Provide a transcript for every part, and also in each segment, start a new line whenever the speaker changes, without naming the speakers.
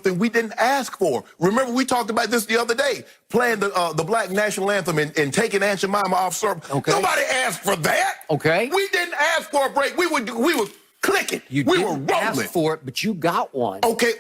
something we didn't ask for. Remember, we talked about this the other day, playing the Black National Anthem and taking Aunt Jemima off service.
Okay.
Nobody asked for that.
Okay.
We didn't ask for a break. We were clicking.
You
we
didn't
were rolling.
ask for it, but you got one.
Okay.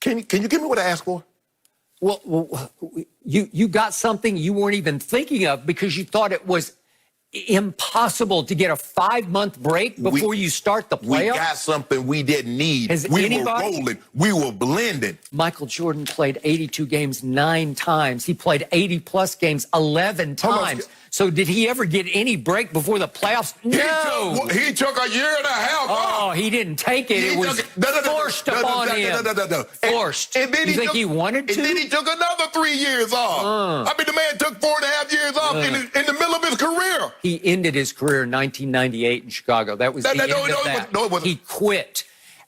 Can you give me what I asked for?
Well, you got something you weren't even thinking of because you thought it was impossible to get a 5-month break before you start the playoffs.
We got something we didn't need. We were rolling. We were blending.
Michael Jordan played 82 games 9 times. He played 80-plus games 11 times. So did he ever get any break before the playoffs? No.
He took a year and a half off.
Oh, he didn't take it. It was forced upon him. Forced.
And then
you think he wanted to?
And then he took another 3 years off. I mean, the man took 4.5 years off in the middle of his career.
He ended his career in 1998 in Chicago. That was the end of that.
No, it wasn't.
He quit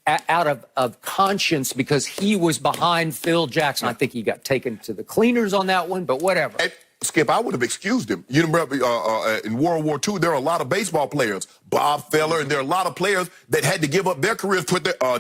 out of conscience because he was behind Phil Jackson. I think he got taken to the cleaners on that one, but whatever.
Skip, I would have excused him. You remember in World War II, there are a lot of baseball players, Bob Feller, and there are a lot of players that had to give up their careers,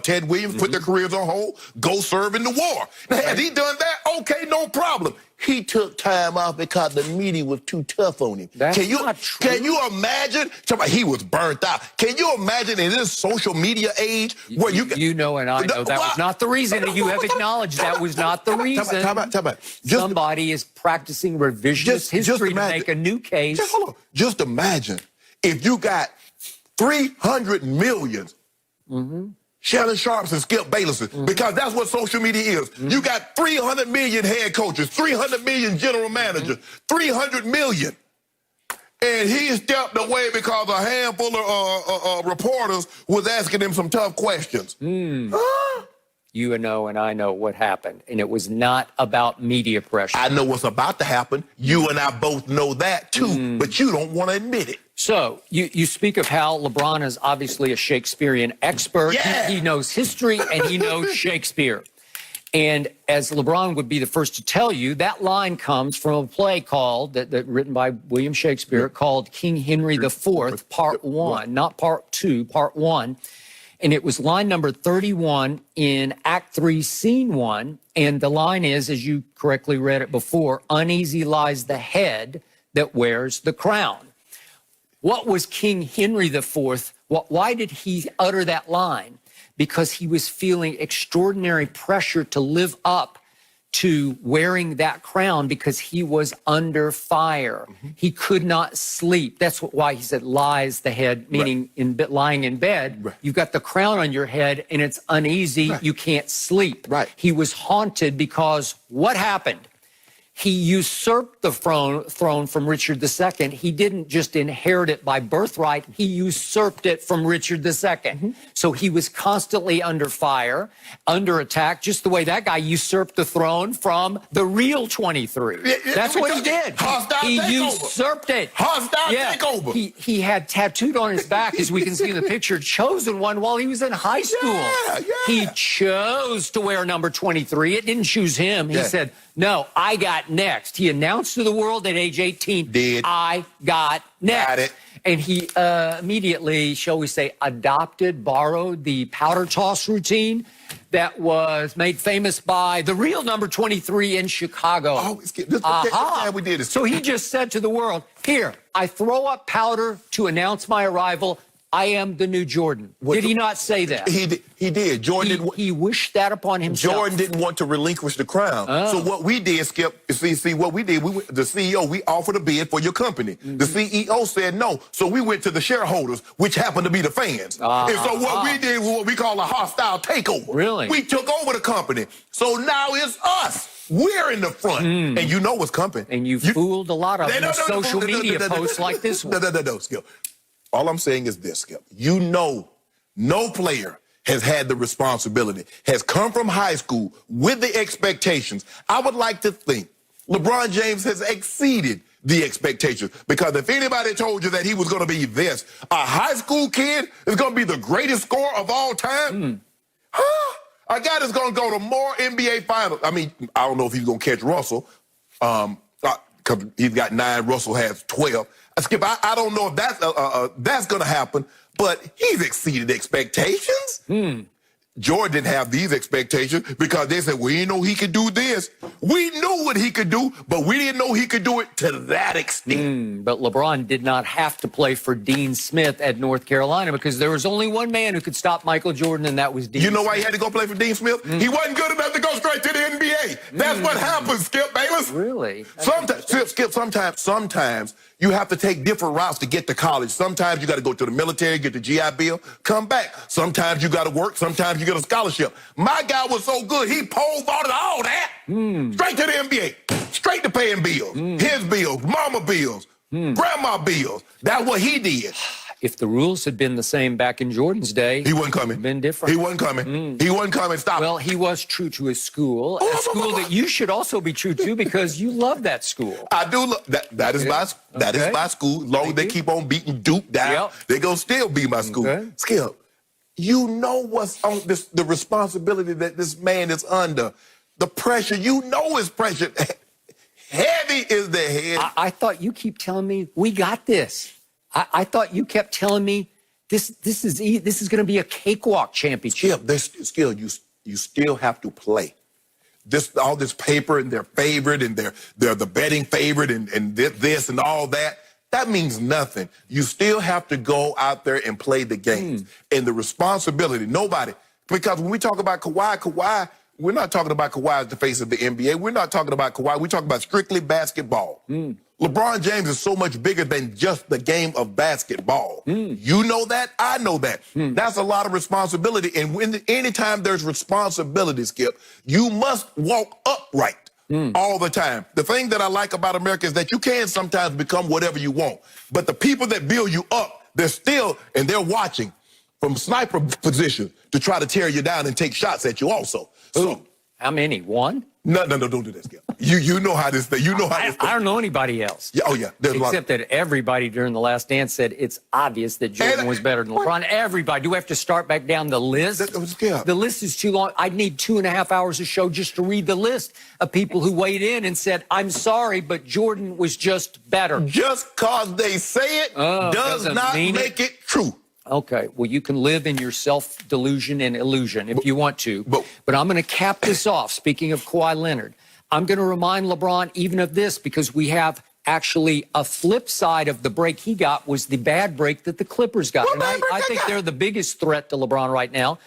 Ted Williams put their careers on hold, go serve in the war. Now, had he done that, okay, no problem. He took time off because the media was too tough on him.
That's not true.
Can you imagine? He was burnt out. Can you imagine in this social media age where
you know and I know that was not the reason, and you have acknowledged that was not the reason.
Time out.
Somebody is practicing revisionist history to make a new case.
Just imagine if you got 300 million Shannon Sharps and Skip Baylesses, because that's what social media is. You got 300 million head coaches, 300 million general managers, 300 million. And he stepped away because a handful of reporters was asking him some tough questions.
You know and I know what happened, and it was not about media pressure.
I know what's about to happen. You and I both know that, too, but you don't want to admit it.
So you speak of how LeBron is obviously a Shakespearean expert.
Yeah.
He knows history, and he knows Shakespeare. And as LeBron would be the first to tell you, that line comes from a play called, that written by William Shakespeare, called King Henry IV, Part 1, not Part 2, Part 1. And it was line number 31 in Act 3, Scene 1. And the line is, as you correctly read it before, uneasy lies the head that wears the crown. What was King Henry IV? Why did he utter that line? Because he was feeling extraordinary pressure to live up to wearing that crown because he was under fire. He could not sleep. That's why he said lies the head, meaning lying in bed. You've got the crown on your head and it's uneasy. You can't sleep. He was haunted because what happened? He usurped the throne from Richard II. He didn't just inherit it by birthright. He usurped it from Richard II. So he was constantly under fire, under attack, just the way that guy usurped the throne from the real 23. That's what he did. He usurped it.
Hostile takeover.
He had tattooed on his back, as we can see in the picture, chosen one while he was in high school. He chose to wear number 23. It didn't choose him. He said, no, I got next. He announced to the world at age 18, I got next.
Got it.
And he immediately, shall we say, borrowed the powder toss routine that was made famous by the real number 23 in Chicago.
We did it.
So he just said to the world, here, I throw up powder to announce my arrival. I am the new Jordan. Did he not say that?
He did. Jordan
he wished that upon himself.
Jordan didn't want to relinquish the crown. So what we did, Skip, see what we did, the CEO, we offered a bid for your company. The CEO said no. So we went to the shareholders, which happened to be the fans. And so what we did was what we call a hostile takeover.
Really?
We took over the company. So now it's us. We're in the front. And you know what's coming.
And you fooled a lot of them with social media posts like this one.
No, Skip. All I'm saying is this, Skip. You know, no player has had the responsibility, has come from high school with the expectations. I would like to think LeBron James has exceeded the expectations, because if anybody told you that he was going to be this, a high school kid is going to be the greatest scorer of all time, a guy that's going to go to more NBA finals. I mean, I don't know if he's going to catch Russell, because he's got 9, Russell has 12. Skip, I don't know if that's going to happen, but he's exceeded expectations. Jordan didn't have these expectations because they said, we didn't know he could do this. We knew what he could do, but we didn't know he could do it to that extent.
But LeBron did not have to play for Dean Smith at North Carolina because there was only one man who could stop Michael Jordan, and that was Dean
You know
Smith.
why he had to go play for Dean Smith? He wasn't good enough to go straight to the NBA. That's what happens, Skip Bayless.
Really?
Skip, sometimes you have to take different routes to get to college. Sometimes you got to go to the military, get the GI Bill, come back. Sometimes you got to work. Sometimes you get a scholarship. My guy was so good, he pole vaulted all that straight to the NBA, straight to paying bills, his bills, mama bills, grandma bills. That's what he did.
If the rules had been the same back in Jordan's day,
He wasn't coming.
been different.
He wasn't coming. He wasn't coming. Stop.
Well, he was true to his school, a school that you should also be true to because you love that school.
I do look. That is my
Okay.
my school. As long as they keep on beating Duke down,
Yep.
they gonna still be my school.
Okay.
Skip, you know what's on this, the responsibility that this man is under, the pressure. You know his pressure. Heavy is the head.
I thought you keep telling me we got this. I thought you kept telling me this is going to be a cakewalk championship.
Skip, you still have to play. All this paper and their favorite and they're the betting favorite and this and all that. That means nothing. You still have to go out there and play the games. And the responsibility, nobody, because when we talk about Kawhi, we're not talking about Kawhi as the face of the NBA. We're not talking about Kawhi. We're talking about strictly basketball. LeBron James is so much bigger than just the game of basketball. You know that. I know that. That's a lot of responsibility. And anytime there's responsibility, Skip, you must walk upright all the time. The thing that I like about America is that you can sometimes become whatever you want. But the people that build you up, they're still, and they're watching from sniper position to try to tear you down and take shots at you also. So,
How many? One?
no, don't do that, Skip. You know how this thing. You know how this thing.
I don't know anybody else.
Yeah, oh yeah. There's a lot.
Except that everybody during the Last Dance said it's obvious that Jordan was better than LeBron. Everybody. Do we have to start back down the list?
Yeah.
The list is too long. I'd need 2.5 hours of show just to read the list of people who weighed in and said, I'm sorry, but Jordan was just better.
Just cause they say it does
doesn't
not
mean
make it true.
Okay, well, you can live in your self-delusion and illusion if you want to. But I'm going to cap this off. Speaking of Kawhi Leonard, I'm going to remind LeBron even of this because we have actually a flip side of the break he got was the bad break that the Clippers got. And I think they're the biggest threat to LeBron right now.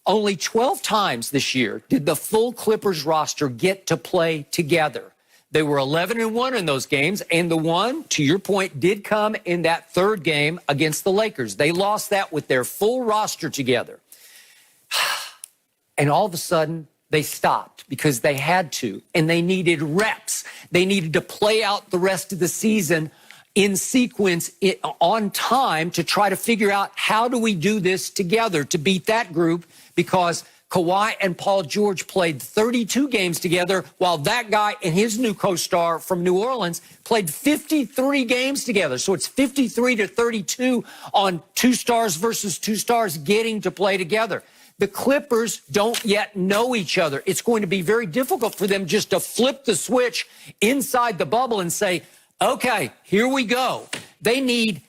Only 12 times this year did the full Clippers roster get to play together. They were 11-1 in those games, and the one, to your point, did come in that third game against the Lakers. They lost that with their full roster together. And all of a sudden, they stopped because they had to, and they needed reps. They needed to play out the rest of the season in sequence on time to try to figure out how do we do this together to beat that group because Kawhi and Paul George played 32 games together while that guy and his new co-star from New Orleans played 53 games together. So it's 53-32 on two stars versus two stars getting to play together. The Clippers don't yet know each other. It's going to be very difficult for them just to flip the switch inside the bubble and say, okay, here we go. They needed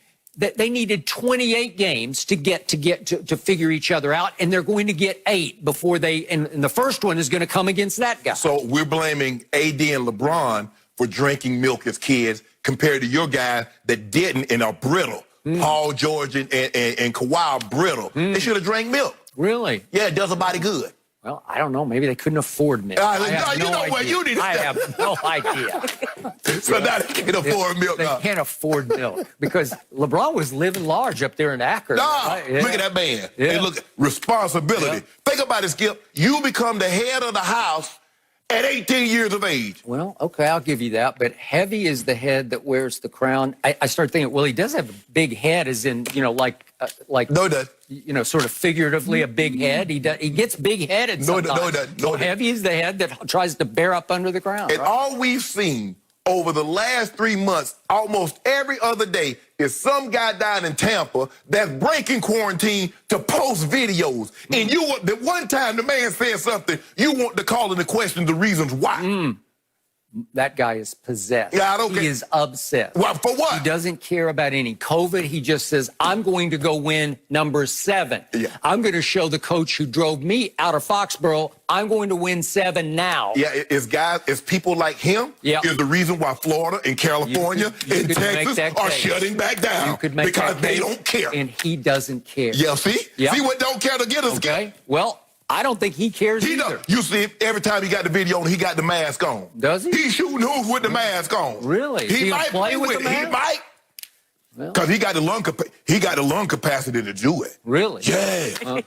28 games to figure each other out, and they're going to get 8 before and the first one is going to come against that guy.
So we're blaming AD and LeBron for drinking milk as kids compared to your guy that didn't and are brittle. Paul George and Kawhi are brittle. They should have drank milk.
Really?
Yeah, it does a body good.
Well, I don't know. Maybe they couldn't afford milk. I have no idea.
So now they can afford milk.
They can't afford milk because LeBron was living large up there in Akron.
Look at that man.
Yeah.
Hey, look, responsibility.
Yeah.
Think about it, Skip. You become the head of the house at 18 years of age.
Well, okay, I'll give you that. But heavy is the head that wears the crown. I start thinking, well, he does have a big head, as in, like
No, he doesn't.
sort of figuratively a big head. He gets big-headed sometimes.
No, he doesn't.
So heavy is the head that tries to bear up under the crown.
And all we've seen over the last 3 months, almost every other day, is some guy down in Tampa that's breaking quarantine to post videos. And the one time the man said something, you want to call into question the reasons why.
That guy is possessed.
Yeah, I don't
He
care.
is obsessed.
Well, for what?
He doesn't care about any COVID. He just says, I'm going to go win number 7.
Yeah.
I'm going to show the coach who drove me out of Foxborough, I'm going to win 7 now.
Yeah, it's people like him
Yeah.
is the reason why Florida and California
You
and
could make
Texas
that
are
case.
shutting back down
You could make
because
that
they
case,
don't care.
And he doesn't care.
Yeah, see?
Yeah.
See what don't care to get us?
Okay. Well, I don't think he cares
He
either.
don't. You see, every time he got the video on, he got the mask on.
Does he?
He's shooting hoops with the mask on.
Really?
He
He'll
might
play with the
it.
mask?
He might.
Well.
Because he got the lung capacity to do it.
Really?
Yeah.